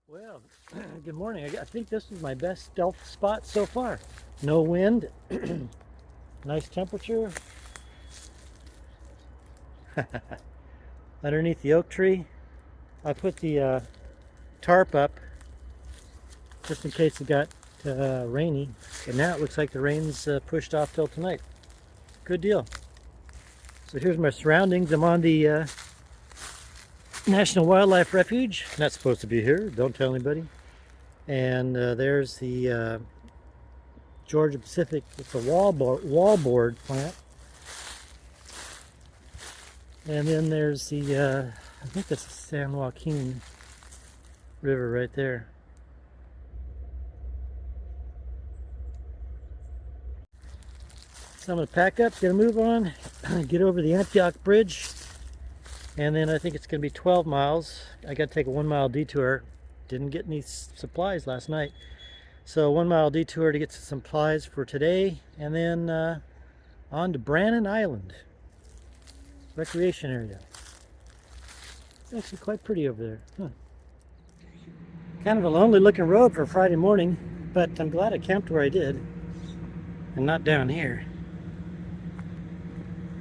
Well, good morning. I think this is my best stealth spot so far. No wind, nice temperature. Underneath the oak tree. I put the tarp up just in case it got rainy. And now it looks like the rain's pushed off till tonight. Good deal. So here's my surroundings. I'm on the National Wildlife Refuge. Not supposed to be here. Don't tell anybody. And there's the Georgia Pacific. It's a wallboard plant. And then there's the, I think that's the San Joaquin River right there. So I'm going to pack up, get a move on, get over the Antioch Bridge, and then I think it's going to be 12 miles. I got to take a 1 mile detour. Didn't get any supplies last night. So 1 mile detour to get some supplies for today, and then on to Brannan Island, recreation area. It's actually quite pretty over there. Huh. Kind of a lonely looking road for a Friday morning, but I'm glad I camped where I did and not down here.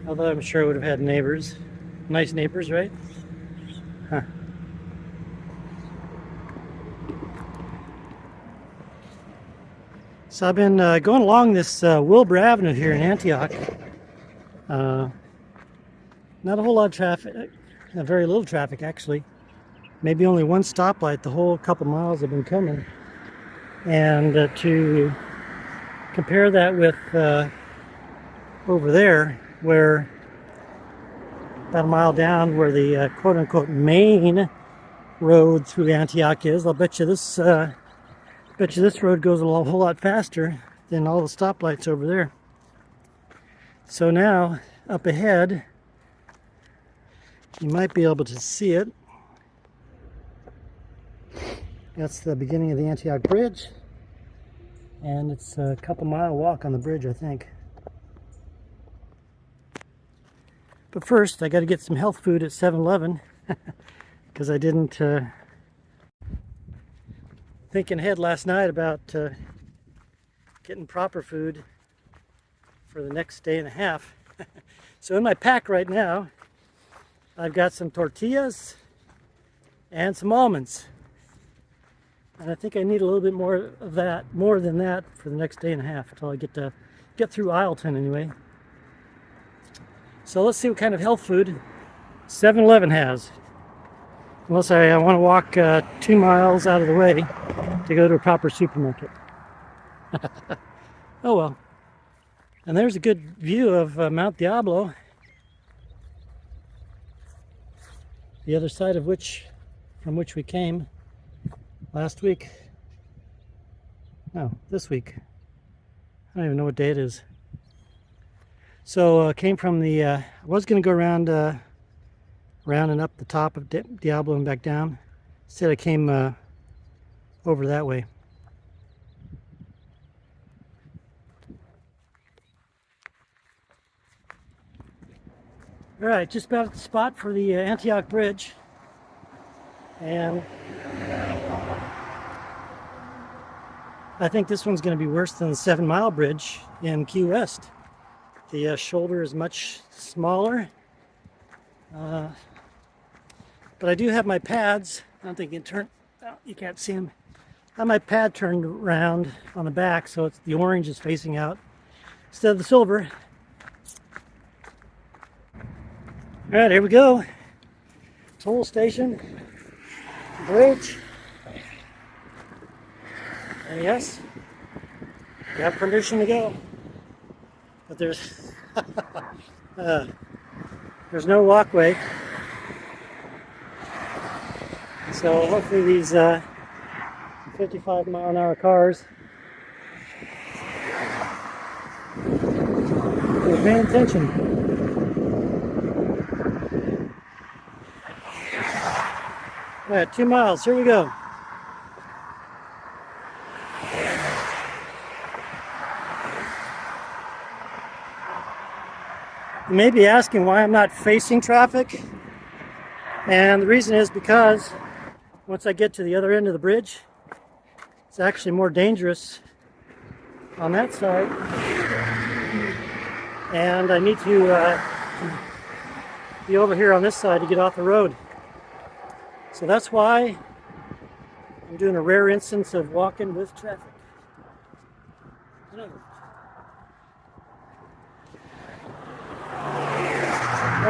Although I'm sure I would have had neighbors. Nice neighbors, right? Huh. So I've been going along this Wilbur Avenue here in Antioch. Not a whole lot of traffic, very little traffic actually. Maybe only one stoplight the whole couple miles I've been coming. And to compare that with over there, where about a mile down where the quote-unquote main road through Antioch is, I'll bet you this road goes a whole lot faster than all the stoplights over there. So now, up ahead, you might be able to see it. That's the beginning of the Antioch Bridge, and it's a couple mile walk on the bridge, I think. But first, I got to get some health food at 7-Eleven because I didn't thinking ahead last night about getting proper food for the next day and a half. So in my pack right now, I've got some tortillas and some almonds. And I think I need a little bit more of that, more than that, for the next day and a half until I get through Isleton anyway. So let's see what kind of health food 7-Eleven has. Unless I want to walk 2 miles out of the way to go to a proper supermarket. Oh well. And there's a good view of Mount Diablo. The other side of from which we came last week. No, this week. I don't even know what day it is. So came from the, I was going to go around and up the top of Diablo and back down. Instead I came over that way. All right, just about at the spot for the Antioch Bridge. And I think this one's going to be worse than the 7 Mile Bridge in Key West. The shoulder is much smaller. But I do have my pads. I don't think you can turn, oh, you can't see them. I have my pad turned around on the back so the orange is facing out instead of the silver. All right, here we go. Toll station, bridge. And yes, you have permission to go. But there's there's no walkway. So hopefully these 55-mile-an-hour cars are paying attention. All right, 2 miles. Here we go. You may be asking why I'm not facing traffic, and the reason is because once I get to the other end of the bridge, it's actually more dangerous on that side. And I need to be over here on this side to get off the road. So that's why I'm doing a rare instance of walking with traffic. All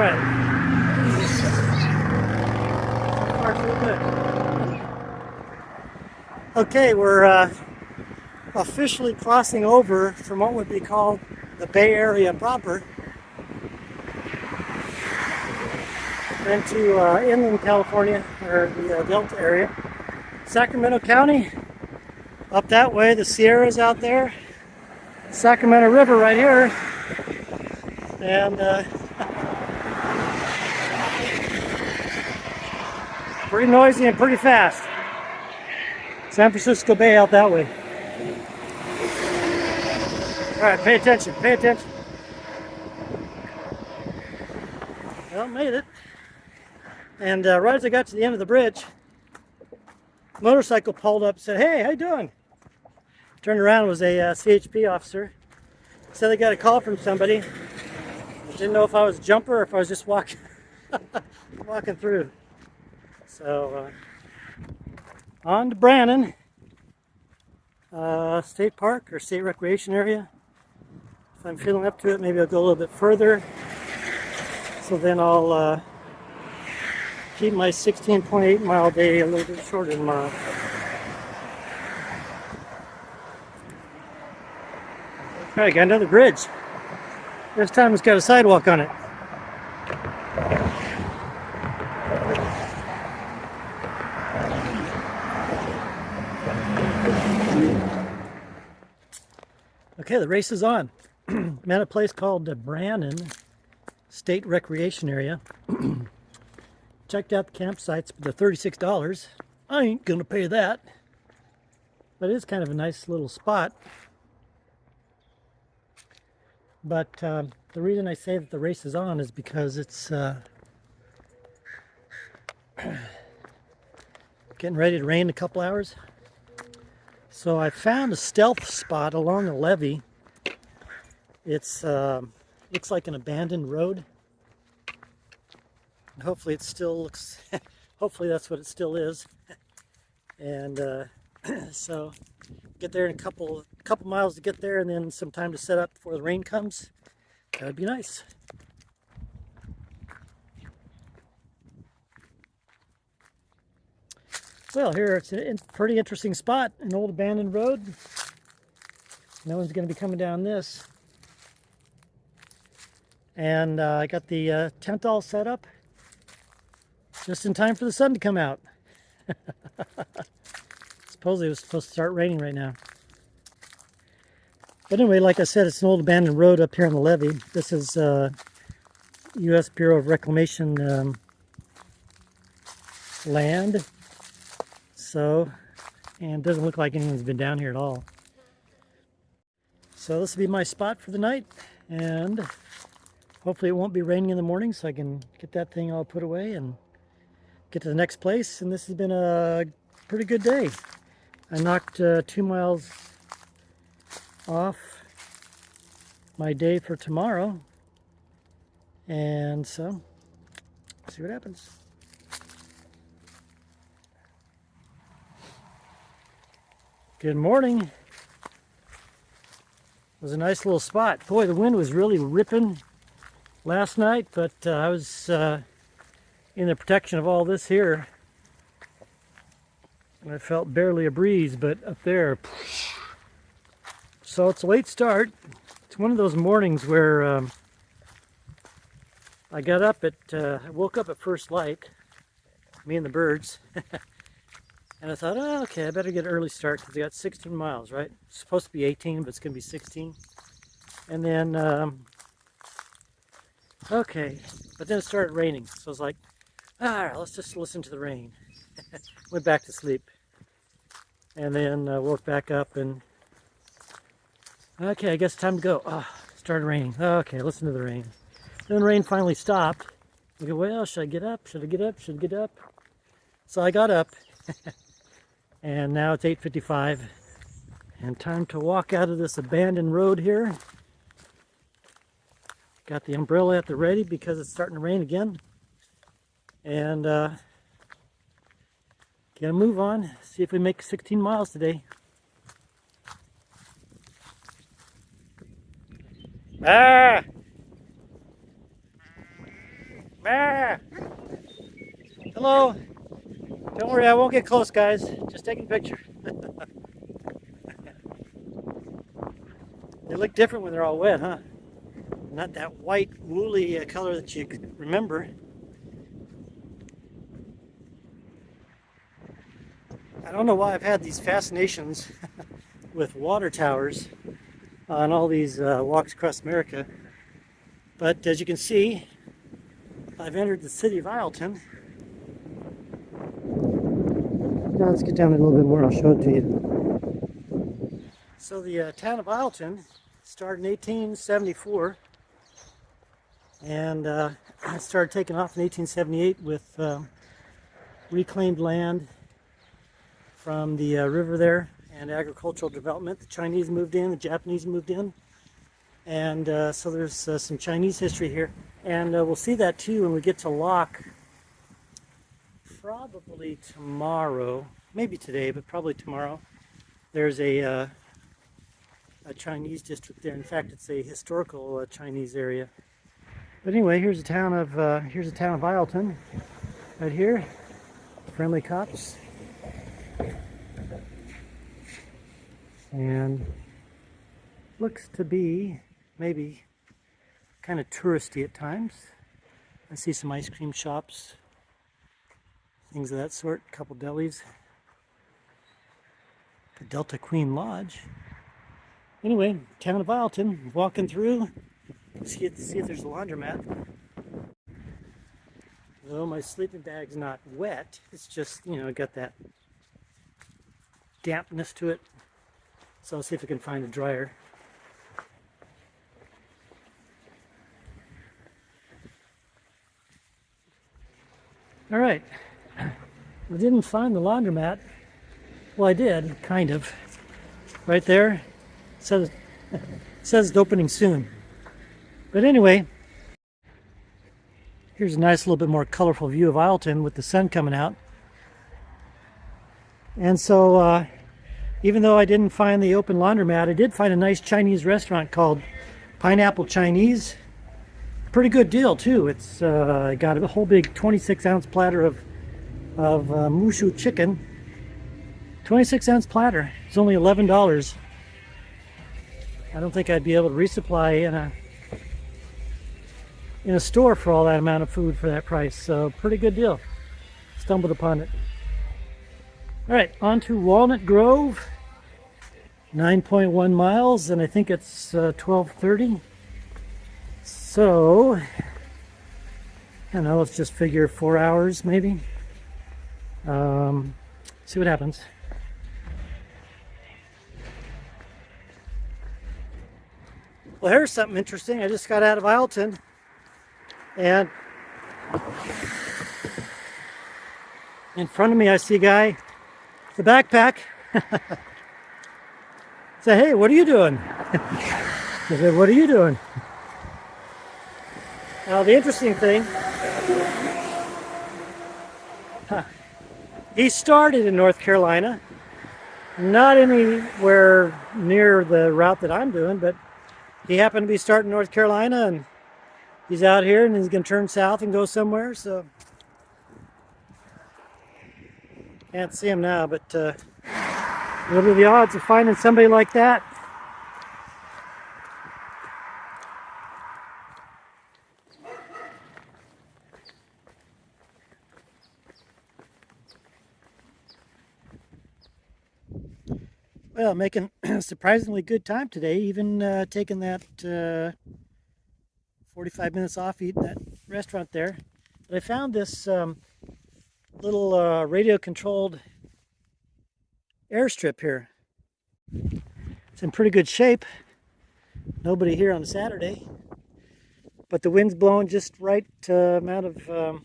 right. So far, so good. Okay, we're officially crossing over from what would be called the Bay Area proper into inland California, or the Delta area. Sacramento County, up that way, the Sierras out there, Sacramento River right here, and pretty noisy and pretty fast. San Francisco Bay out that way. All right, pay attention, pay attention. Well, made it. And right as I got to the end of the bridge, motorcycle pulled up and said, "Hey, how you doing?" Turned around, it was a CHP officer. Said they got a call from somebody. Didn't know if I was a jumper or if I was just walking through. So on to Brannon State Park or State Recreation Area. If I'm feeling up to it, maybe I'll go a little bit further. So then I'll keep my 16.8 mile day a little bit shorter tomorrow. All right, got another bridge. This time it's got a sidewalk on it. Okay, the race is on. I'm at a place called Brannon State Recreation Area. Checked out the campsites, but they're $36. I ain't gonna pay that. But it is kind of a nice little spot. But the reason I say that the race is on is because it's getting ready to rain in a couple hours. So I found a stealth spot along the levee. It's looks like an abandoned road. Hopefully it still looks, hopefully that's what it still is. And so get there in a couple miles to get there, and then some time to set up before the rain comes. That would be nice. Well, here it's a pretty interesting spot, an old abandoned road. No one's going to be coming down this. And I got the tent all set up just in time for the sun to come out. Supposedly it was supposed to start raining right now. But anyway, like I said, it's an old abandoned road up here on the levee. This is U.S. Bureau of Reclamation land. So, and it doesn't look like anyone's been down here at all. So this will be my spot for the night, and hopefully it won't be raining in the morning so I can get that thing all put away and get to the next place. And this has been a pretty good day. I knocked 2 miles off my day for tomorrow, and so see what happens. Good morning. It was a nice little spot. Boy, the wind was really ripping last night, but I was in the protection of all this here. And I felt barely a breeze, but up there. So it's a late start. It's one of those mornings where I got up at, I woke up at first light, me and the birds. And I thought, oh, okay, I better get an early start because I got 16 miles, right? It's supposed to be 18, but it's going to be 16. And then, okay, but then it started raining. So I was like, all right, let's just listen to the rain. Went back to sleep. And then woke back up and, okay, I guess it's time to go. Oh, it started raining. Okay, listen to the rain. Then the rain finally stopped. I go, well, should I get up? Should I get up? Should I get up? So I got up. And now it's 8:55 and time to walk out of this abandoned road here. Got the umbrella at the ready because it's starting to rain again. And get a move on, see if we make 16 miles today. Ah! Ah! Hello! Don't worry, I won't get close, guys. Just taking a picture. They look different when they're all wet, huh? Not that white, woolly color that you remember. I don't know why I've had these fascinations with water towers on all these walks across America. But as you can see, I've entered the city of Isleton. Now let's get down there a little bit more, I'll show it to you. So the town of Isleton started in 1874 and started taking off in 1878 with reclaimed land from the river there and agricultural development. The Chinese moved in, the Japanese moved in, and so there's some Chinese history here. And we'll see that too when we get to Locke. Probably tomorrow, maybe today, but probably tomorrow. There's a Chinese district there. In fact, it's a historical Chinese area. But anyway, here's the town of Isleton, right here. Friendly cops, and looks to be maybe kind of touristy at times. I see some ice cream shops, things of that sort, a couple delis. The Delta Queen Lodge. Anyway, town of Isleton, walking through, see if there's a laundromat. Though my sleeping bag's not wet, it's just, you know, got that dampness to it. So I'll see if I can find a dryer. All right, I didn't find the laundromat. Well, I did, kind of. Right there, it says it's opening soon. But anyway, here's a nice little bit more colorful view of Isleton with the sun coming out. And so, even though I didn't find the open laundromat, I did find a nice Chinese restaurant called Pineapple Chinese. Pretty good deal too. It's got a whole big 26-ounce platter of mushu chicken. 26-ounce platter. It's only $11. I don't think I'd be able to resupply in a store for all that amount of food for that price. So pretty good deal. Stumbled upon it. All right, on to Walnut Grove. 9.1 miles, and I think it's 12:30. So, I don't know, let's just figure 4 hours maybe. See what happens. Well, here's something interesting. I just got out of Isleton, and in front of me I see a guy with a backpack. Say, hey, what are you doing? I said, what are you doing? Now, the interesting thing, he started in North Carolina, not anywhere near the route that I'm doing, but he happened to be starting North Carolina, and he's out here, and he's going to turn south and go somewhere, so can't see him now, but what are the odds of finding somebody like that? Well, making surprisingly good time today, even taking that 45 minutes off eating at that restaurant there. But I found this little radio-controlled airstrip here. It's in pretty good shape. Nobody here on Saturday, but the wind's blowing just right amount of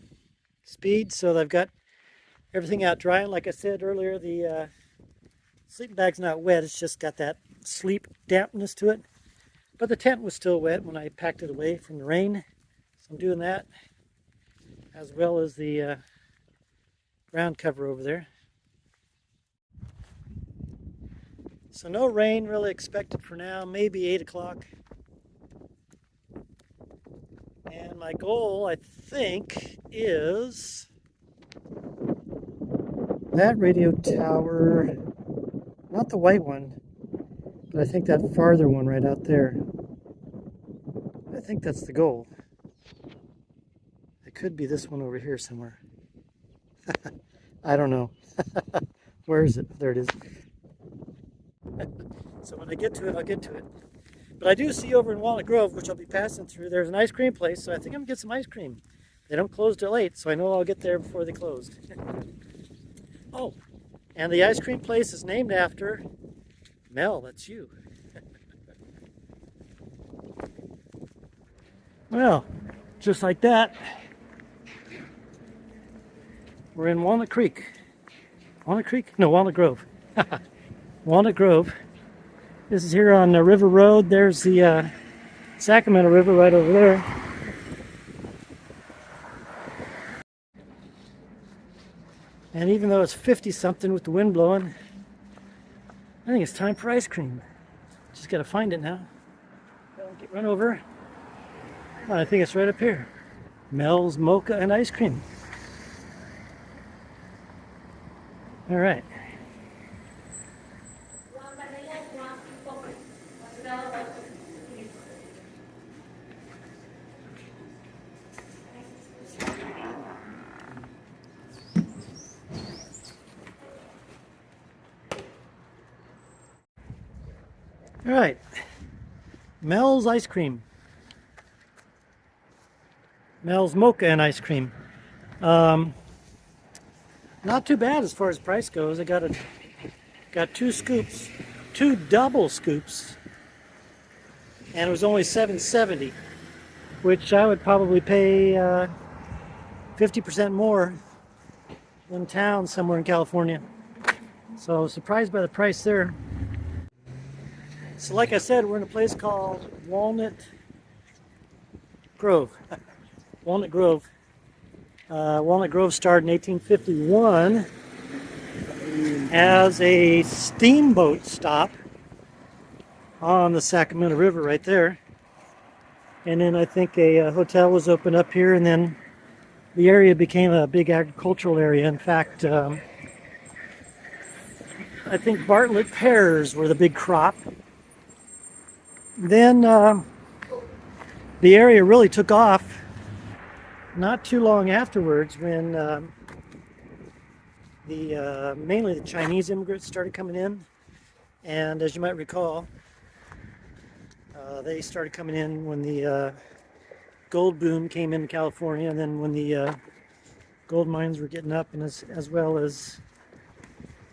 speed, so I've got everything out dry. And like I said earlier, the sleeping bag's not wet. It's just got that sleep dampness to it. But the tent was still wet when I packed it away from the rain. So I'm doing that, as well as the ground cover over there. So no rain really expected for now, maybe 8 o'clock. And my goal, I think, is that radio tower, not the white one, but I think that farther one right out there. I think that's the goal. It could be this one over here somewhere. I don't know. Where is it? There it is. So when I get to it, I'll get to it. But I do see over in Walnut Grove, which I'll be passing through, there's an ice cream place, so I think I'm going to get some ice cream. They don't close till 8, so I know I'll get there before they closed. Oh, and the ice cream place is named after Mel, that's you. Well, just like that, we're in Walnut Creek. Walnut Creek? No, Walnut Grove. Walnut Grove. This is here on the River Road. There's the Sacramento River right over there. And even though it's 50-something with the wind blowing, I think it's time for ice cream. Just gotta find it now. Don't get run over. Oh, I think it's right up here. Mel's Mocha and Ice Cream. All right. All right, Mel's Ice Cream. Mel's Mocha and Ice Cream. Not too bad as far as price goes. I got 2 scoops, 2 double scoops, and it was only $7.70, which I would probably pay 50% more in town somewhere in California. So I was surprised by the price there. So like I said, we're in a place called Walnut Grove. Walnut Grove. Walnut Grove started in 1851 as a steamboat stop on the Sacramento River right there. And then I think a hotel was opened up here, and then the area became a big agricultural area. In fact, I think Bartlett pears were the big crop. Then the area really took off not too long afterwards when mainly the Chinese immigrants started coming in. And as you might recall, they started coming in when the gold boom came into California, and then when the gold mines were getting up, and as well as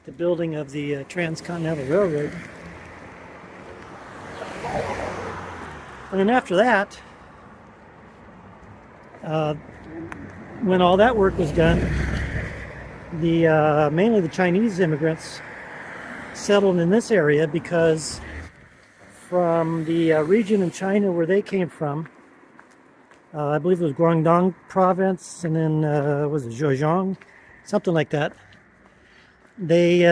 the building of the Transcontinental Railroad. And then after that, when all that work was done, mainly the Chinese immigrants settled in this area because from the region in China where they came from, I believe it was Guangdong province, and then was it Zhejiang, something like that. They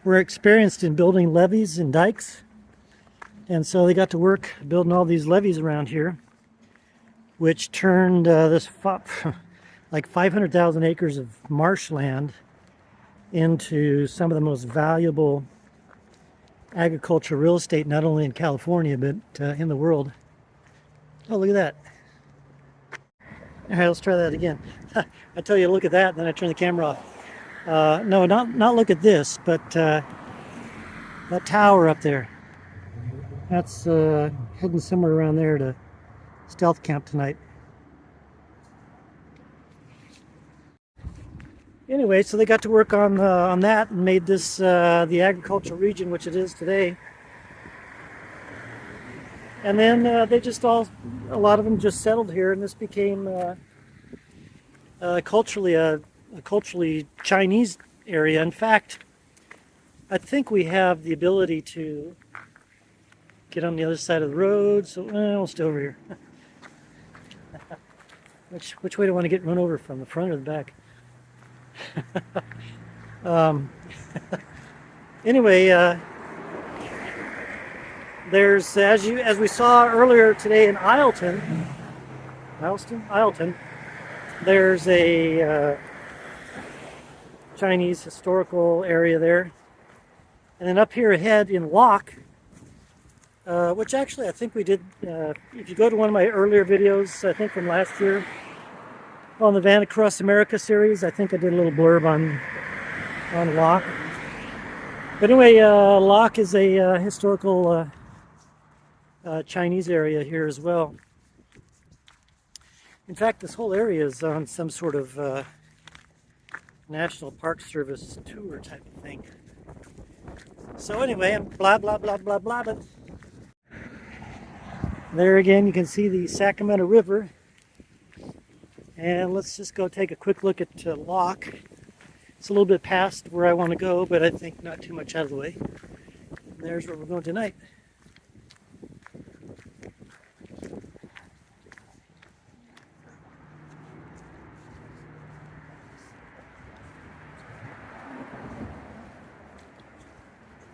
were experienced in building levees and dikes. And so they got to work building all these levees around here, which turned this like 500,000 acres of marshland into some of the most valuable agricultural real estate, not only in California, but in the world. Oh, look at that. All right, let's try that again. I tell you to look at that, then I turn the camera off. No, not look at this, but that tower up there. That's heading somewhere around there to stealth camp tonight. Anyway, so they got to work on that and made this the agricultural region, which it is today. And then they just a lot of them just settled here, and this became culturally a a culturally Chinese area. In fact, I think we have the ability to get on the other side of the road. So we'll stay over here. Which way do I want to get run over from, the front or the back? Anyway, there's, as we saw earlier today in Isleton, there's a Chinese historical area there. And then up here ahead in Locke, which actually I think we did, if you go to one of my earlier videos, I think from last year, on the Van Across America series, I think I did a little blurb on Locke. But anyway, Locke is a historical Chinese area here as well. In fact, this whole area is on some sort of National Park Service tour type of thing. So anyway, blah, blah, blah, blah, blah. But there again, you can see the Sacramento River. And let's just go take a quick look at Locke. It's a little bit past where I want to go, but I think not too much out of the way. And there's where we're going tonight.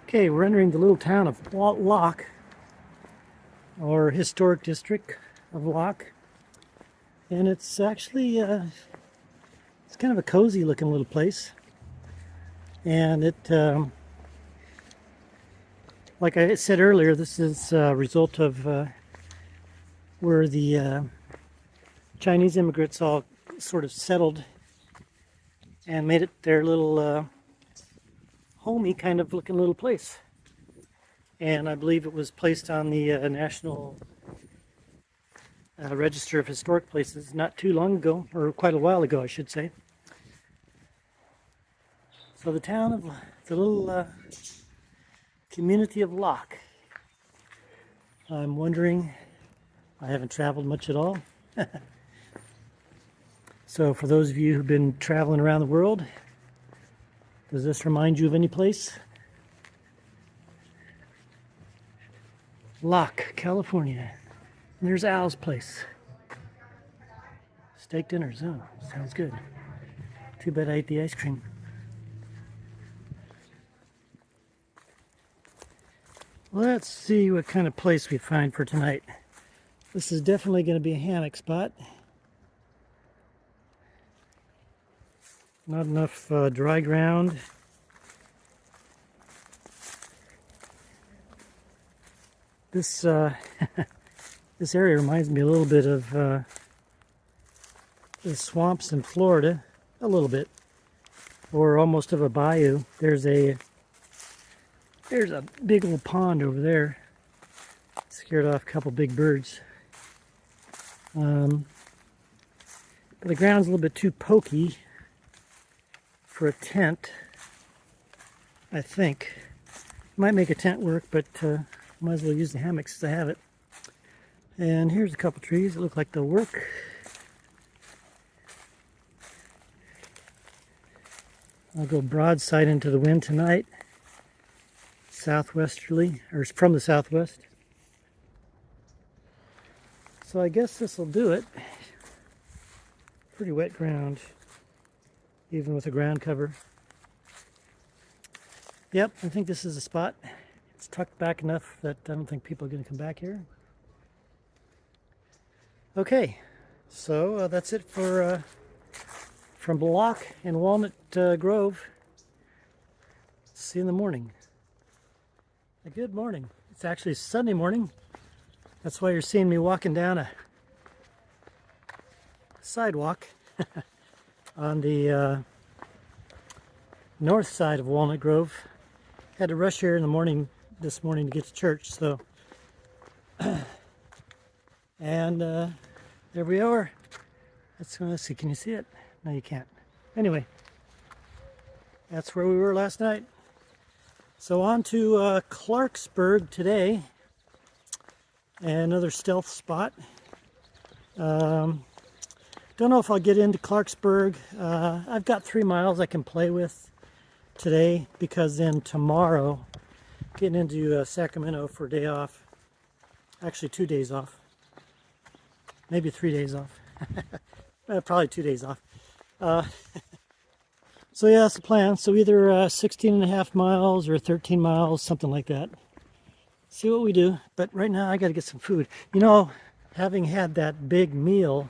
Okay, we're entering the little town of Locke, or historic district of Locke. And it's actually, it's kind of a cozy looking little place. And it, like I said earlier, this is a result of where the Chinese immigrants all sort of settled and made it their little homey kind of looking little place. And I believe it was placed on the National Register of Historic Places not too long ago, or quite a while ago, I should say. So the town of, the little community of Locke. I'm wondering, I haven't traveled much at all. So for those of you who've been traveling around the world, does this remind you of any place? Locke, California. And there's Al's place. Steak dinners, oh, sounds good. Too bad I ate the ice cream. Let's see what kind of place we find for tonight. This is definitely going to be a hammock spot. Not enough dry ground. This this area reminds me a little bit of the swamps in Florida, a little bit, or almost of a bayou. There's a big old pond over there. Scared off a couple big birds. But the ground's a little bit too pokey for a tent, I think. Might make a tent work, but might as well use the hammocks as I have it. And here's a couple trees that look like they'll work. I'll go broadside into the wind tonight. Southwesterly, or from the southwest. So I guess this will do it. Pretty wet ground, even with a ground cover. Yep, I think this is a spot. It's tucked back enough that I don't think people are going to come back here. Okay, so that's it for from Locke and Walnut Grove. See you in the morning. A good morning. It's actually Sunday morning. That's why you're seeing me walking down a sidewalk on the north side of Walnut Grove. Had to rush here in the morning this morning to get to church, so and there we are. Let's see, can you see it? No, you can't. Anyway, that's where we were last night. So on to Clarksburg today, and another stealth spot. Don't know if I'll get into Clarksburg. I've got 3 miles I can play with today, because then tomorrow getting into Sacramento for a day off. Actually 2 days off. Maybe 3 days off. Probably 2 days off. So yeah, that's the plan. So either 16 and a half miles or 13 miles, something like that. See what we do. But right now I got to get some food. You know, having had that big meal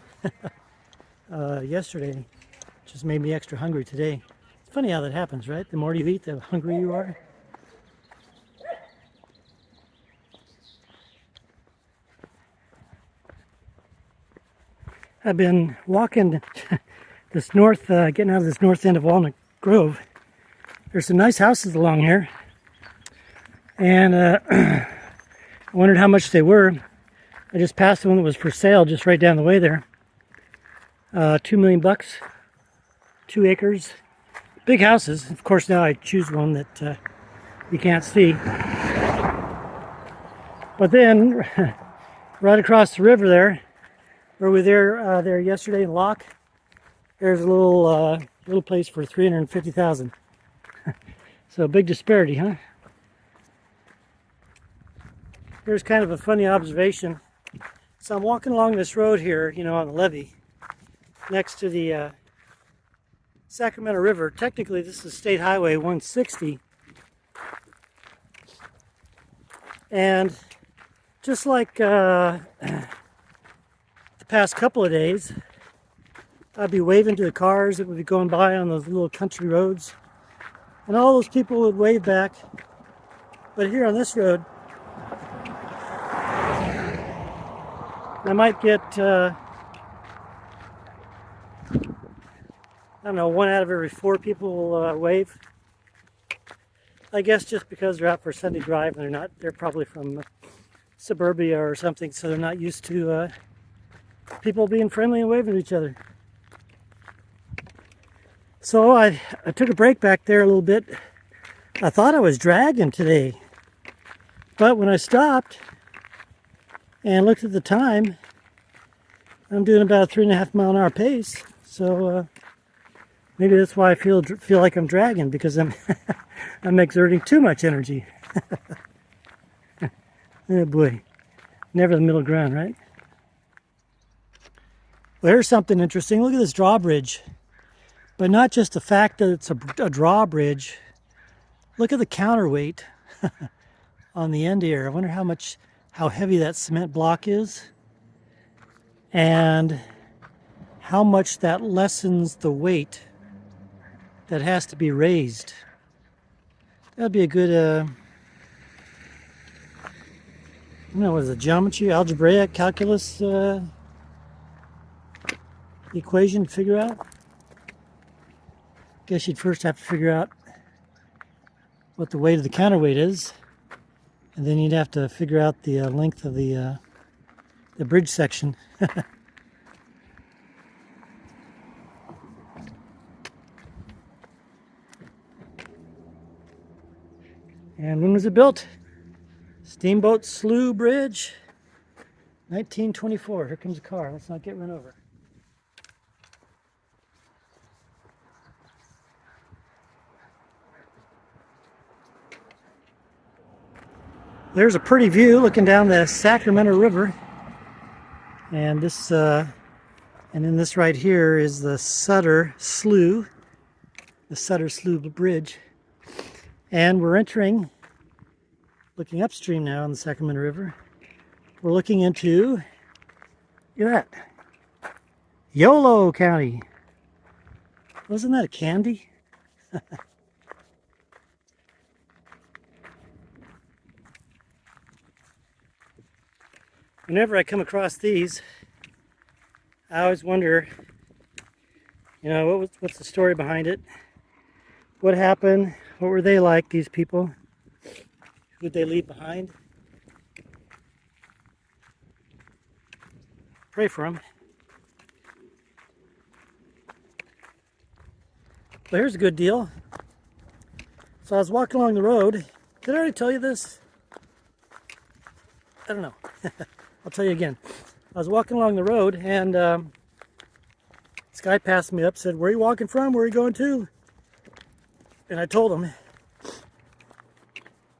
yesterday just made me extra hungry today. It's funny how that happens, right? The more you eat, the hungrier you are. I've been walking this north, getting out of this north end of Walnut Grove. There's some nice houses along here, and I wondered how much they were. I just passed the one that was for sale just right down the way there. $2 million, 2 acres, big houses. Of course, now I choose one that you can't see. But then, right across the river there, where we were there yesterday in Locke, there's a little place for $350,000. So a big disparity, huh? Here's kind of a funny observation. So I'm walking along this road here, you know, on the levee, next to the Sacramento River. Technically, this is State Highway 160. And just like the past couple of days, I'd be waving to the cars that would be going by on those little country roads, and all those people would wave back. But here on this road, I might get, I don't know, 1 out of every 4 people will wave. I guess just because they're out for a Sunday drive and they're probably from suburbia or something, so they're not used to people being friendly and waving to each other. So I took a break back there a little bit. I thought I was dragging today, but when I stopped and looked at the time, I'm doing about a 3.5 mile an hour pace. So maybe that's why I feel like I'm dragging, because I'm I'm exerting too much energy. Oh boy, never the middle ground, right? Well, here's something interesting. Look at this drawbridge. But not just the fact that it's a drawbridge. Look at the counterweight on the end here. I wonder how heavy that cement block is, and how much that lessens the weight that has to be raised. That'd be a good, I don't know, what is it, geometry, algebraic, calculus equation to figure out? Guess you'd first have to figure out what the weight of the counterweight is, and then you'd have to figure out the length of the bridge section. And when was it built? Steamboat Slough Bridge, 1924. Here comes a car. Let's not get run over. There's a pretty view looking down the Sacramento River, and this, and then this right here is the Sutter Slough Bridge, and we're entering, looking upstream now on the Sacramento River. We're looking into, look at that, Yolo County. Wasn't that a candy? Whenever I come across these, I always wonder, you know, what's the story behind it? What happened? What were they like, these people? Who did they leave behind? Pray for them. But here's a good deal. So I was walking along the road. Did I already tell you this? I don't know. I'll tell you again. I was walking along the road, and This guy passed me up, said, "Where are you walking from? Where are you going to?" And I told him.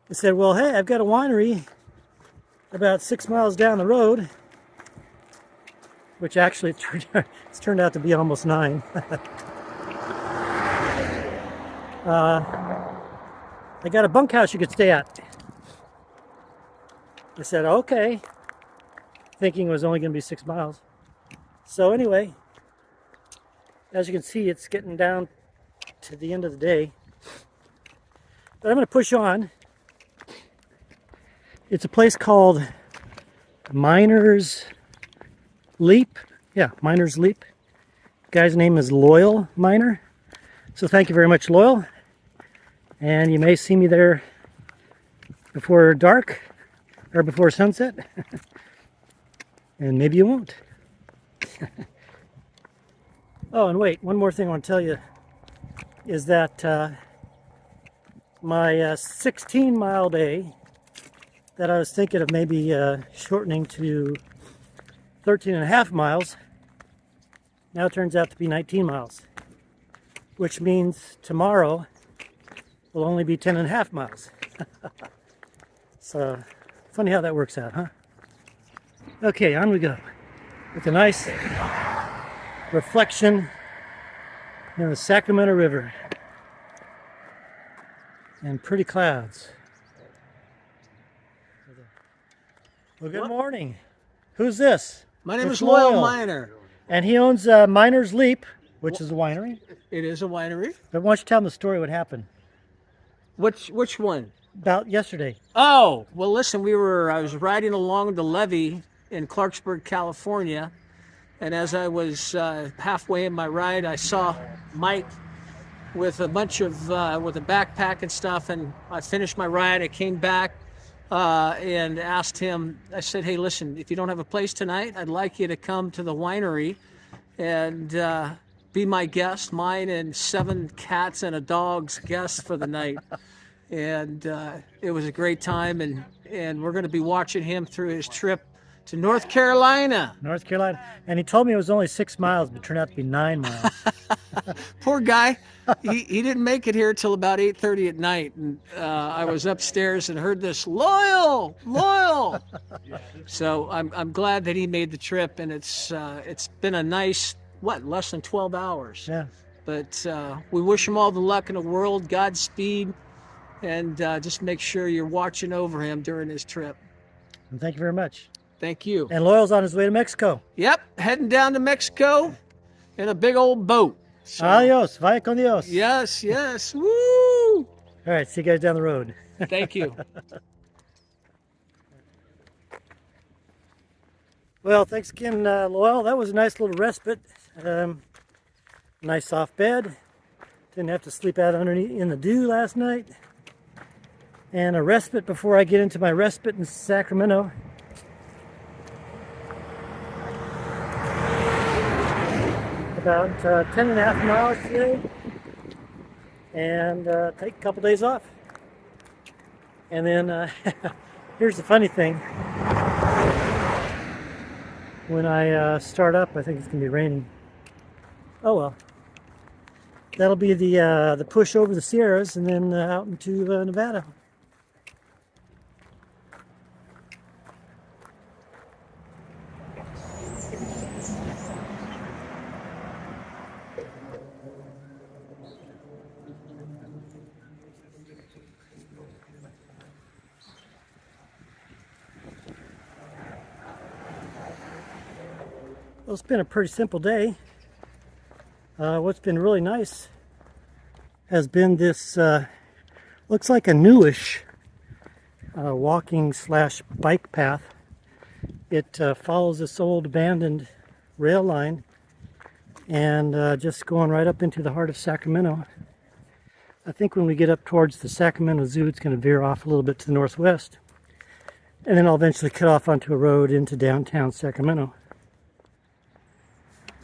He said, "Well, hey, I've got a winery about 6 miles down the road," which actually it's turned out to be almost 9. I got a bunkhouse you could stay at. I said, "Okay," thinking it was only going to be 6 miles. So anyway, as you can see, it's getting down to the end of the day. But I'm going to push on. It's a place called Miner's Leap. Yeah, Miner's Leap. The guy's name is Loyal Miner. So thank you very much, Loyal. And you may see me there before dark or before sunset. And maybe you won't. Oh, and wait, one more thing I want to tell you is that my 16-mile day that I was thinking of maybe shortening to 13.5 miles now turns out to be 19 miles, which means tomorrow will only be 10.5 miles. So funny how that works out, huh? Okay, on we go with a nice reflection in the Sacramento River and pretty clouds. Well, good morning. Who's this? My name is Loyal Miner. And he owns Miner's Leap, which is a winery. It is a winery. But why don't you tell him the story what happened? Which one? About yesterday. Oh, well, listen, I was riding along the levee in Clarksburg, California, and as I was halfway in my ride, I saw Mike with a bunch of with a backpack and stuff, and I finished my ride. I came back and asked him. I said, "Hey, listen, if you don't have a place tonight, I'd like you to come to the winery and be my guest, mine and 7 cats and a dog's guest for the night." And it was a great time, and we're going to be watching him through his trip to North Carolina. North Carolina. And he told me it was only 6 miles, but it turned out to be 9 miles. Poor guy. He didn't make it here till about 8:30 at night, and I was upstairs and heard this Loyal. So I'm glad that he made the trip, and it's been a nice less than 12 hours. Yeah. But we wish him all the luck in the world, Godspeed, and just make sure you're watching over him during his trip. And thank you very much. Thank you. And Loyal's on his way to Mexico. Yep, heading down to Mexico in a big old boat. So, Adios, vaya con Dios. Yes, woo! All right, see you guys down the road. Thank you. Well, thanks again, Loyal. That was a nice little respite. Nice soft bed. Didn't have to sleep out underneath in the dew last night. And a respite before I get into my respite in Sacramento. About 10.5 miles today, and take a couple days off. And then here's the funny thing: when I start up, I think it's gonna be raining. Oh well, that'll be the push over the Sierras and then out into Nevada. Well, it's been a pretty simple day. What's been really nice has been this, looks like a newish walking / bike path. It follows this old abandoned rail line and just going right up into the heart of Sacramento. I think when we get up towards the Sacramento Zoo, it's going to veer off a little bit to the northwest. And then I'll eventually cut off onto a road into downtown Sacramento.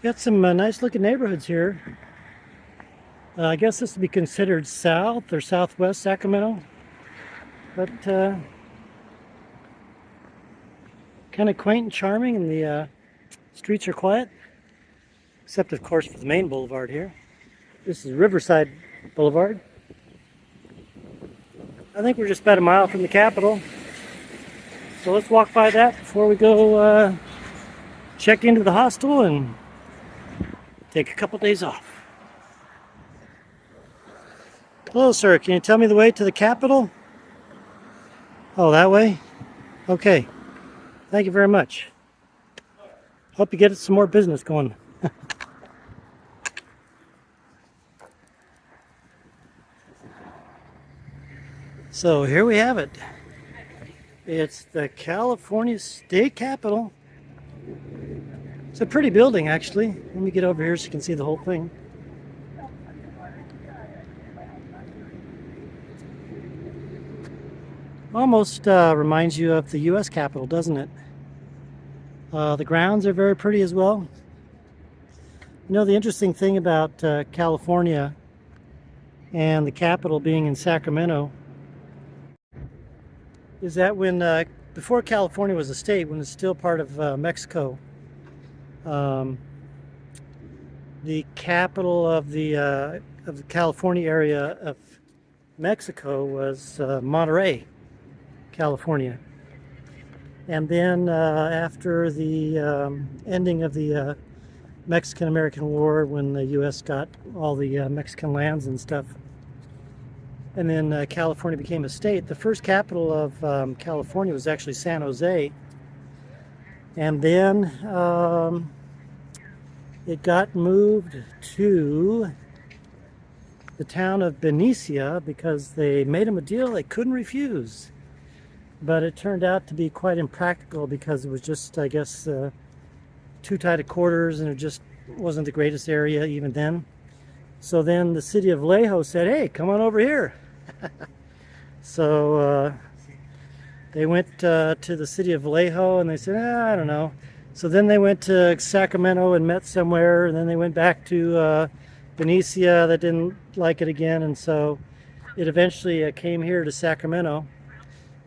Got some nice looking neighborhoods here. I guess this would be considered south or southwest Sacramento, but kind of quaint and charming, and the streets are quiet. except of course for the main boulevard here. This is Riverside Boulevard. I think we're just about a mile from the Capitol. So let's walk by that before we go check into the hostel and take a couple days off. Hello, sir. Can you tell me the way to the Capitol? Oh, that way? Okay. Thank you very much. Hope you get some more business going. So here we have it. It's the California State Capitol. It's a pretty building, actually. Let me get over here so you can see the whole thing. Almost reminds you of the U.S. Capitol, doesn't it? The grounds are very pretty as well. You know, the interesting thing about California and the Capitol being in Sacramento is that when before California was a state, when it's still part of Mexico, the capital of the California area of Mexico was Monterey, California. And then after the ending of the Mexican-American War, when the U.S. got all the Mexican lands and stuff, and then California became a state, the first capital of California was actually San Jose. And then it got moved to the town of Benicia because they made them a deal they couldn't refuse. But it turned out to be quite impractical because it was just, I guess, too tight of quarters, and it just wasn't the greatest area even then. So then the city of Vallejo said, hey, come on over here. So they went to the city of Vallejo and they said, I don't know. So then they went to Sacramento and met somewhere, and then they went back to Benicia. That didn't like it again, and so it eventually came here to Sacramento.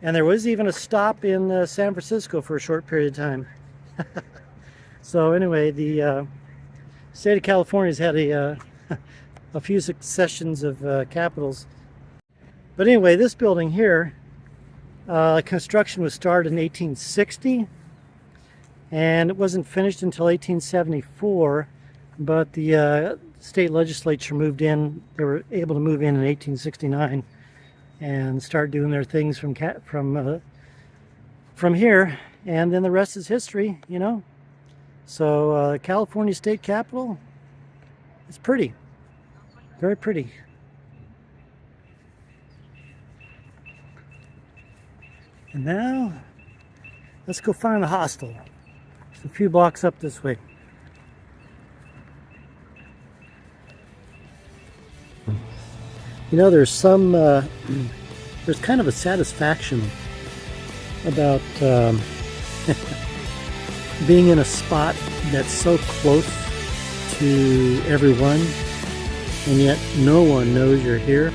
And there was even a stop in San Francisco for a short period of time. So anyway, the state of California has had a few successions of capitals. But anyway, this building here, construction was started in 1860, and it wasn't finished until 1874, but the state legislature moved in. They were able to move in 1869 and start doing their things from here, and then the rest is history, you know. So California State Capitol, it's pretty, very pretty. And now, let's go find the hostel. It's a few blocks up this way. You know, there's some, there's kind of a satisfaction about being in a spot that's so close to everyone, and yet no one knows you're here.